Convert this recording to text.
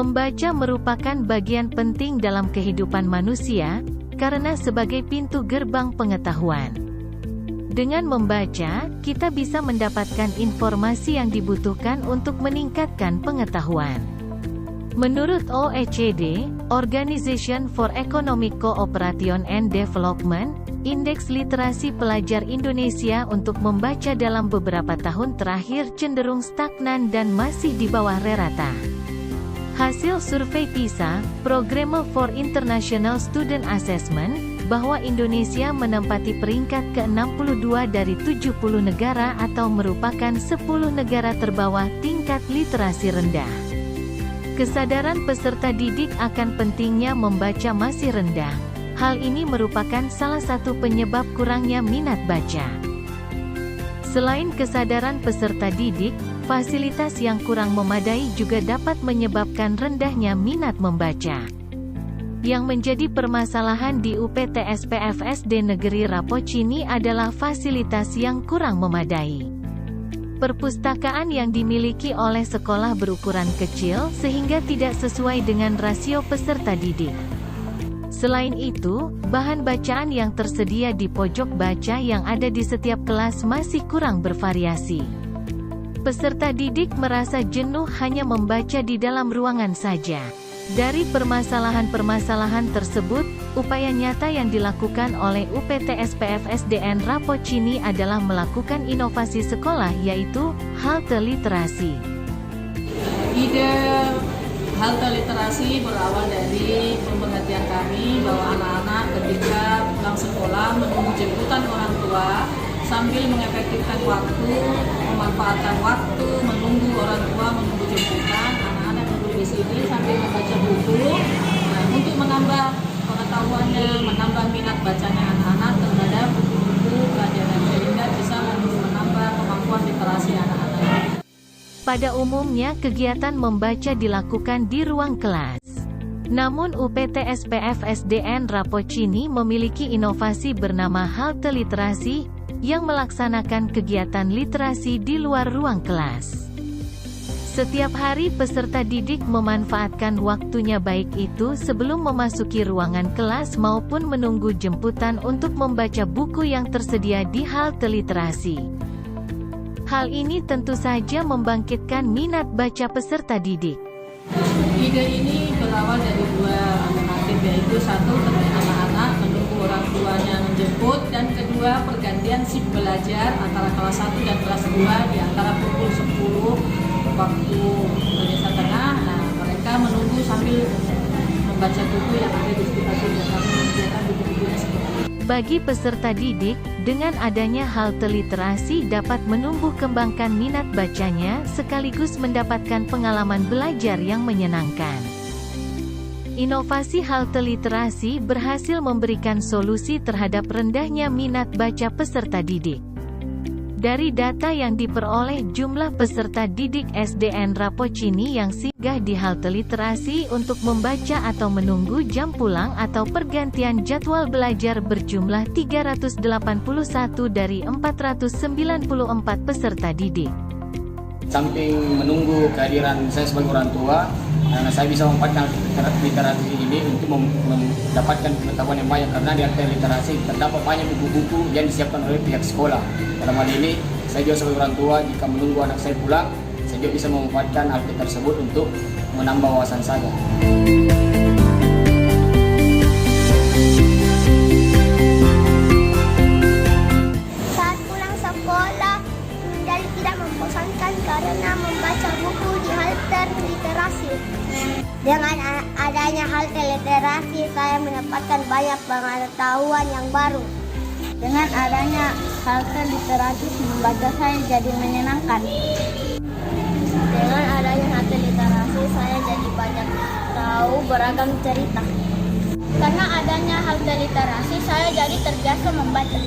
Membaca merupakan bagian penting dalam kehidupan manusia, karena sebagai pintu gerbang pengetahuan. Dengan membaca, kita bisa mendapatkan informasi yang dibutuhkan untuk meningkatkan pengetahuan. Menurut OECD, Organization for Economic Cooperation and Development, indeks literasi pelajar Indonesia untuk membaca dalam beberapa tahun terakhir cenderung stagnan dan masih di bawah rata. Hasil survei PISA, Programme for International Student Assessment, bahwa Indonesia menempati peringkat ke-62 dari 70 negara atau merupakan 10 negara terbawah tingkat literasi rendah. Kesadaran peserta didik akan pentingnya membaca masih rendah. Hal ini merupakan salah satu penyebab kurangnya minat baca. Selain kesadaran peserta didik, fasilitas yang kurang memadai juga dapat menyebabkan rendahnya minat membaca. Yang menjadi permasalahan di UPT-SPFSD Negeri Rapocini adalah fasilitas yang kurang memadai. Perpustakaan yang dimiliki oleh sekolah berukuran kecil sehingga tidak sesuai dengan rasio peserta didik. Selain itu, bahan bacaan yang tersedia di pojok baca yang ada di setiap kelas masih kurang bervariasi. Peserta didik merasa jenuh hanya membaca di dalam ruangan saja. Dari permasalahan-permasalahan tersebut, upaya nyata yang dilakukan oleh UPT-SPFSDN Rapocini adalah melakukan inovasi sekolah yaitu halte literasi. Ide halte literasi berawal dari pemerhatian kami bahwa anak-anak ketika pulang sekolah menunggu jemputan orang tua sambil mengefektifkan waktu, memanfaatkan waktu, menunggu orang tua, menunggu jemputan, anak-anak menunggu di sini sambil membaca buku. Nah, untuk menambah pengetahuannya, menambah minat bacanya anak-anak terhadap buku-buku pelajaran sehingga bisa menambah kemampuan literasi anak-anak. Pada umumnya kegiatan membaca dilakukan di ruang kelas. Namun UPT-SPFSDN Rapocini memiliki inovasi bernama halte literasi, yang melaksanakan kegiatan literasi di luar ruang kelas. Setiap hari peserta didik memanfaatkan waktunya baik itu sebelum memasuki ruangan kelas maupun menunggu jemputan untuk membaca buku yang tersedia di halte literasi. Hal ini tentu saja membangkitkan minat baca peserta didik. Ide ini berawal dari dua alternatif, yaitu satu terkait anak-anak menunggu orang tuanya menjemput, dan kedua pergantian shift belajar antara kelas 1 dan kelas 2 di antara pukul 10 waktu Indonesia Tengah. Nah, mereka menunggu sambil membaca buku yang ada di sekitar buku-bukunya seperti itu. Bagi peserta didik, dengan adanya halte literasi dapat menumbuh kembangkan minat bacanya sekaligus mendapatkan pengalaman belajar yang menyenangkan. Inovasi halte literasi berhasil memberikan solusi terhadap rendahnya minat baca peserta didik. Dari data yang diperoleh jumlah peserta didik SDN Rapocini yang singgah di halte literasi untuk membaca atau menunggu jam pulang atau pergantian jadwal belajar berjumlah 381 dari 494 peserta didik. Samping menunggu kehadiran saya sebagai orang tua, saya bisa memanfaatkan literasi ini untuk mendapatkan pengetahuan yang banyak, karena di halte literasi terdapat banyak buku-buku yang disiapkan oleh pihak sekolah. Dalam hal ini, saya juga sebagai orang tua, jika menunggu anak saya pulang, saya juga bisa memanfaatkan halte tersebut untuk menambah wawasan saya. Saat pulang sekolah, menjadi tidak membosankan karena membaca buku di halte literasi. Dengan adanya halte literasi, saya mendapatkan banyak pengetahuan yang baru. Dengan adanya halte literasi, membaca saya jadi menyenangkan. Dengan adanya halte literasi, saya jadi banyak tahu beragam cerita. Karena adanya halte literasi, saya jadi terbiasa membaca.